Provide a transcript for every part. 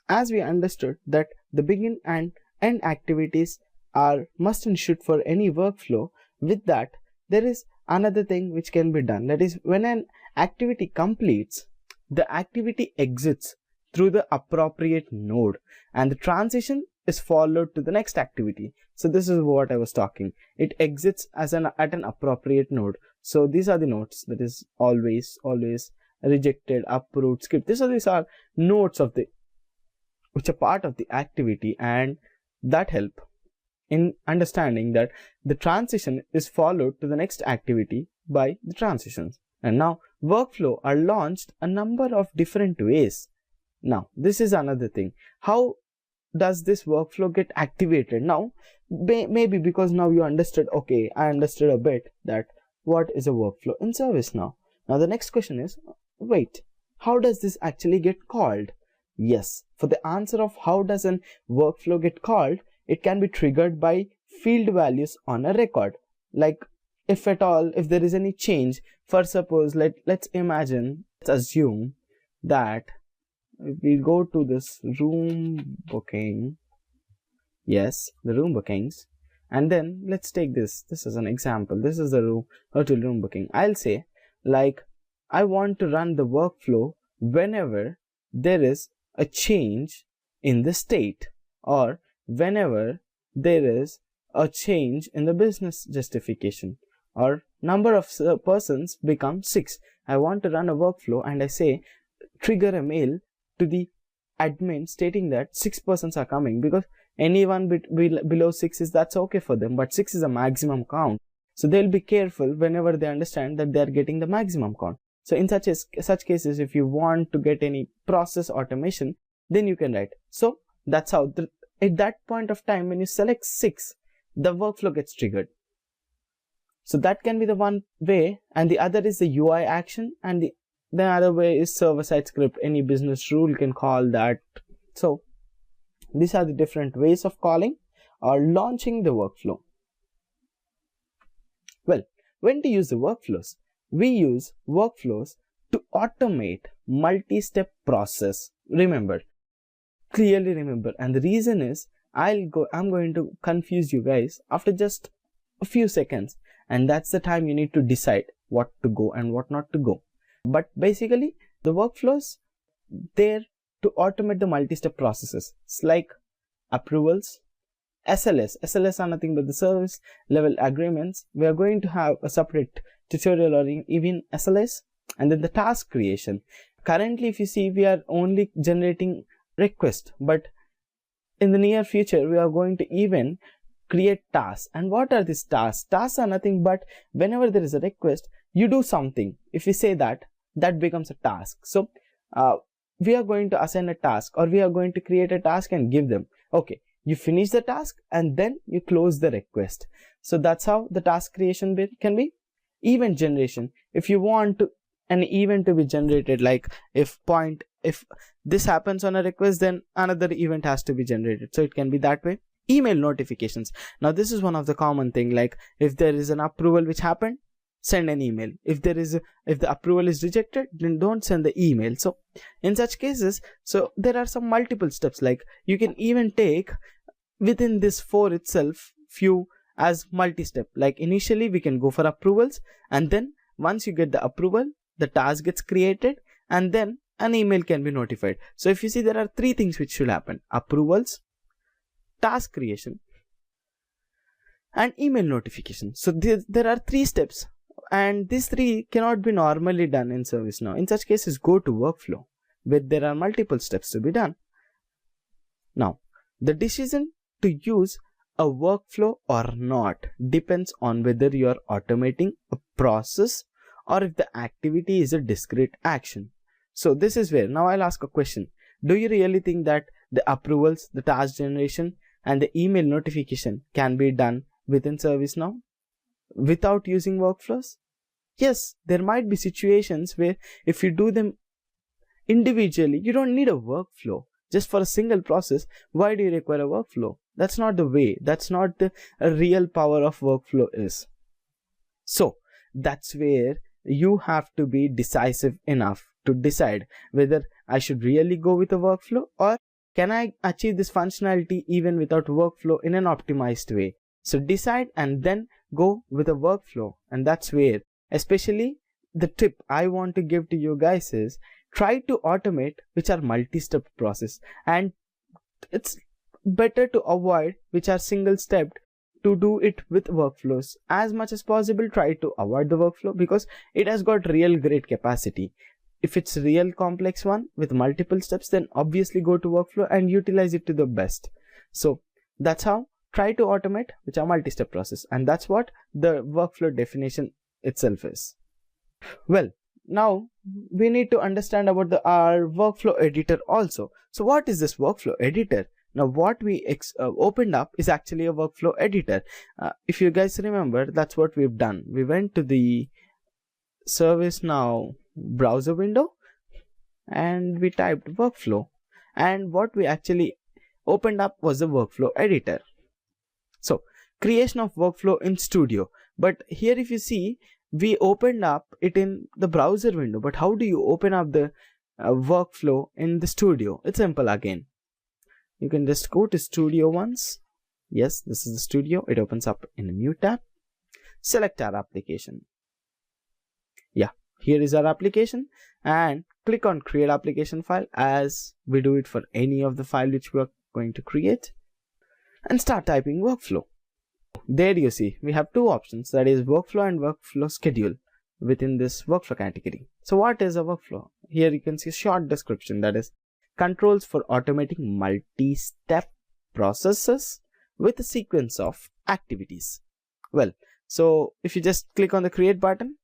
as we understood that the begin and end activities are must and should for any workflow, with that there is another thing which can be done. That is, when an activity completes, the activity exits through the appropriate node and the transition is followed to the next activity. So this is what I was talking. It exits as at an appropriate node. So these are the nodes, that is always, rejected, approved, skip. These are nodes of the which are part of the activity, and that help in understanding that the transition is followed to the next activity by the transitions. And now workflow are launched a number of different ways. Now this is another thing. How does this workflow get activated? Now maybe because now you understood, okay, I understood a bit that what is a workflow in ServiceNow. Now the next question is, wait, how does this actually get called? Yes, for the answer of how does an workflow get called, it can be triggered by field values on a record. Like if at all, if there is any change, for suppose let's assume that if we go to this room booking, yes, the room bookings, and then let's take this as an example. This is the hotel room booking. I'll say like I want to run the workflow whenever there is a change in the state, or whenever there is a change in the business justification, or number of persons become 6. I want to run a workflow and I say trigger a mail to the admin stating that 6 persons are coming, because anyone below 6 is that's okay for them, but 6 is a maximum count. So they'll be careful whenever they understand that they're getting the maximum count. So in such cases, if you want to get any process automation, then you can write. So that's how at that point of time when you select 6, the workflow gets triggered. So that can be the one way, and the other is the UI action, and the other way is server-side script. Any business rule can call that. So these are the different ways of calling or launching the workflow. Well, when to use the workflows? We use workflows to automate multi-step process. Clearly remember, and the reason is I'm going to confuse you guys after just a few seconds, and that's the time you need to decide what to go and what not to go. But basically the workflows there to automate the multi-step processes. It's like approvals, SLS are nothing but the service level agreements. We are going to have a separate tutorial or even SLS. And then the task creation. Currently if you see, we are only generating request, but in the near future we are going to even create tasks. And what are these tasks? Tasks are nothing but whenever there is a request, you do something. If you say that becomes a task. So we are going to assign a task, or we are going to create a task and give them. Okay, you finish the task and then you close the request. So that's how the task creation bit can be. Event generation. If you want an event to be generated, like if this happens on a request, then another event has to be generated. So it can be that way. Email notifications. Now this is one of the common thing, like if there is an approval which happened, send an email. If the approval is rejected, then don't send the email. So in such cases, so there are some multiple steps, like you can even take within this 4 itself few as multi-step. Like initially we can go for approvals, and then once you get the approval, the task gets created, and then an email can be notified. So if you see, there are 3 things which should happen: approvals, task creation, and email notification. So there are 3 steps, and these 3 cannot be normally done in ServiceNow. In such cases, go to workflow where there are multiple steps to be done. Now the decision to use a workflow or not depends on whether you are automating a process or if the activity is a discrete action. So this is where now I'll ask a question. Do you really think that the approvals, the task generation, and the email notification can be done within ServiceNow without using workflows? Yes, there might be situations where if you do them individually, you don't need a workflow. Just for a single process, why do you require a workflow? That's not the way. That's not the real power of workflow is. So that's where you have to be decisive enough to decide whether I should really go with a workflow or can I achieve this functionality even without workflow in an optimized way? So decide and then go with a workflow. And that's where, especially the tip I want to give to you guys is, try to automate which are multi-step process, and it's better to avoid which are single-stepped to do it with workflows. As much as possible, try to avoid the workflow because it has got real great capacity. If it's real complex one with multiple steps, then obviously go to workflow and utilize it to the best. So that's how try to automate which are multi-step process, and that's what the workflow definition itself is. Well, now we need to understand about our workflow editor also. So what is this workflow editor? Now what we opened up is actually a workflow editor. If you guys remember, that's what we've done. We went to the ServiceNow browser window and we typed workflow, and what we actually opened up was the workflow editor. So creation of workflow in Studio, but here if you see, we opened up it in the browser window. But how do you open up the workflow in the Studio? It's simple again. You can just go to Studio once. Yes, this is the Studio. It opens up in a new tab. Select our application. Yeah, here is our application, and click on create application file as we do it for any of the file which we are going to create, and start typing workflow. There you see we have two options, that is workflow and workflow schedule within this workflow category. So what is a workflow? Here you can see a short description, that is controls for automating multi-step processes with a sequence of activities. Well, so if you just click on the create button,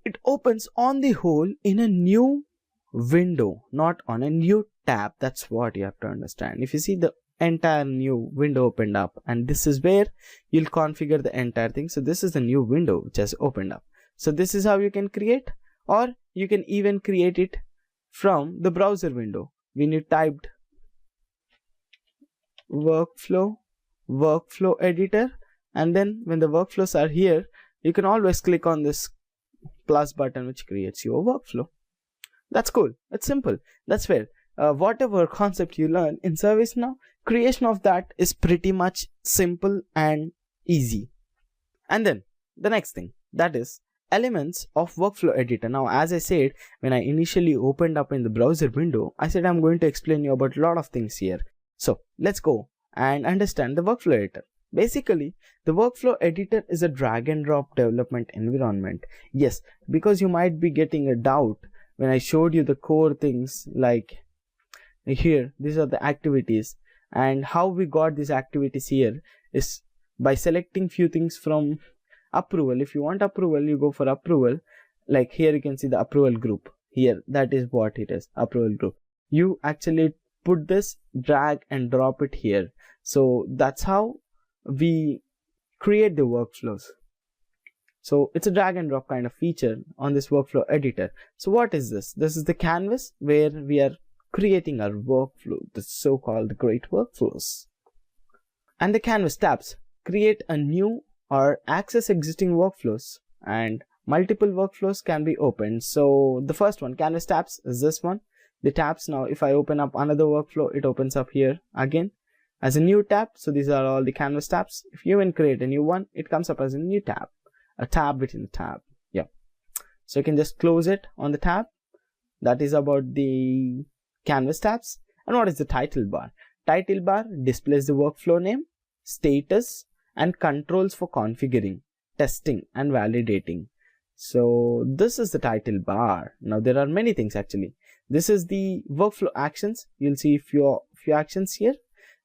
it opens on the whole in a new window, not on a new tab. That's what you have to understand. If you see, the entire new window opened up, and this is where you'll configure the entire thing. So this is the new window which has opened up. So this is how you can create, or you can even create it from the browser window. When you typed workflow editor, and then when the workflows are here, you can always click on this plus button which creates your workflow. That's cool. It's simple. That's where whatever concept you learn in ServiceNow, creation of that is pretty much simple and easy. And then the next thing, that is elements of workflow editor. Now, as I said, when I initially opened up in the browser window, I said I'm going to explain you about a lot of things here. So let's go and understand the workflow editor. Basically, the workflow editor is a drag and drop development environment. Yes, because you might be getting a doubt when I showed you the core things, like here, these are the activities, and how we got these activities here is by selecting few things from approval. If you want approval, you go for approval. Like here you can see the approval group here, that is what it is, approval group. You actually put this, drag and drop it here. So that's how we create the workflows. So it's a drag and drop kind of feature on this workflow editor. So what is this? This is the canvas where we are creating our workflow, the so-called great workflows. And the canvas tabs create a new or access existing workflows, and multiple workflows can be opened. So the first one, canvas tabs, is this one. The tabs, now if I open up another workflow, it opens up here again as a new tab. So these are all the canvas tabs. If you even create a new one, it comes up as a new tab, a tab within the tab. Yeah, so you can just close it on the tab. That is about the canvas tabs. And what is the title bar? Title bar displays the workflow name, status, and controls for configuring, testing, and validating. So this is the title bar. Now there are many things actually. This is the workflow actions. You'll see few actions here.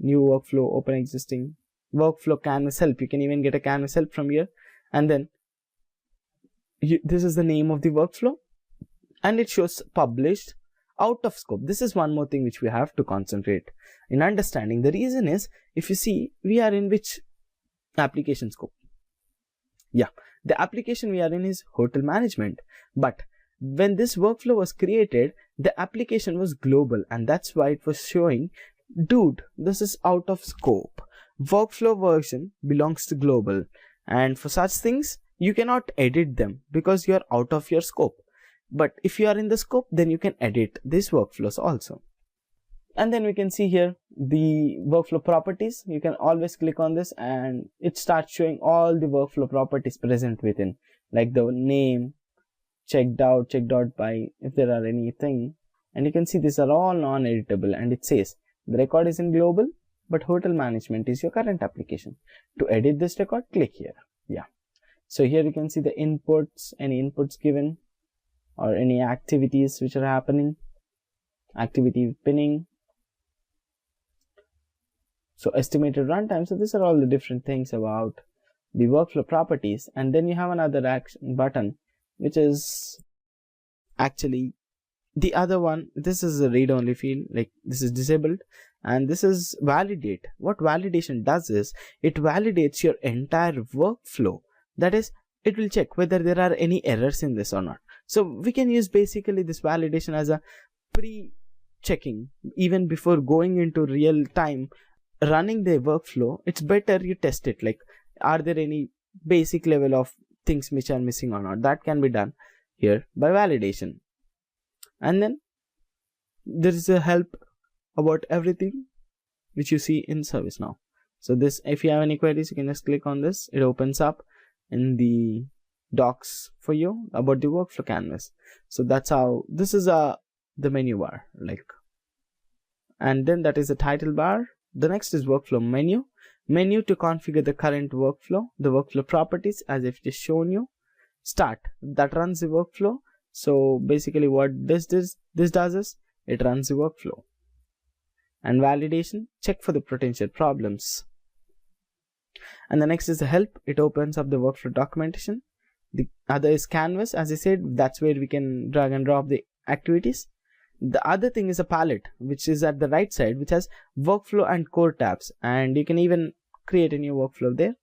New workflow, open existing, workflow canvas help. You can even get a canvas help from here. And then this is the name of the workflow, and it shows published, out of scope. This is one more thing which we have to concentrate in understanding. The reason is, if you see, we are in which application scope? Yeah, the application we are in is hotel management. But when this workflow was created, the application was global, and that's why it was showing, dude, this is out of scope. Workflow version belongs to global, and for such things you cannot edit them because you are out of your scope. But if you are in the scope, then you can edit these workflows also. And then we can see here the workflow properties. You can always click on this and it starts showing all the workflow properties present within, like the name, checked out by, if there are anything. And you can see these are all non-editable, and it says the record is in global, but hotel management is your current application. To edit this record, click here. Yeah. So here you can see the inputs, any inputs given, or any activities which are happening, activity pinning. So estimated runtime. So these are all the different things about the workflow properties. And then you have another action button, which is actually the other one. This is a read only field, like this is disabled, and this is validate. What validation does is it validates your entire workflow. That is, it will check whether there are any errors in this or not. So we can use basically this validation as a pre-checking. Even before going into real time running the workflow, it's better you test it, like are there any basic level of things which are missing or not. That can be done here by validation. And then there is a help about everything which you see in ServiceNow. So this, if you have any queries, you can just click on this. It opens up in the docs for you about the workflow canvas. So that's how this is the menu bar, like, and then that is the title bar. The next is workflow menu to configure the current workflow, the workflow properties as I've just shown you. Start, that runs the workflow. So basically what this does is it runs the workflow. And validation, check for the potential problems. And the next is the help. It opens up the workflow documentation. The other is canvas, as I said, that's where we can drag and drop the activities. The other thing is a palette, which is at the right side, which has workflow and core tabs, and you can even create a new workflow there.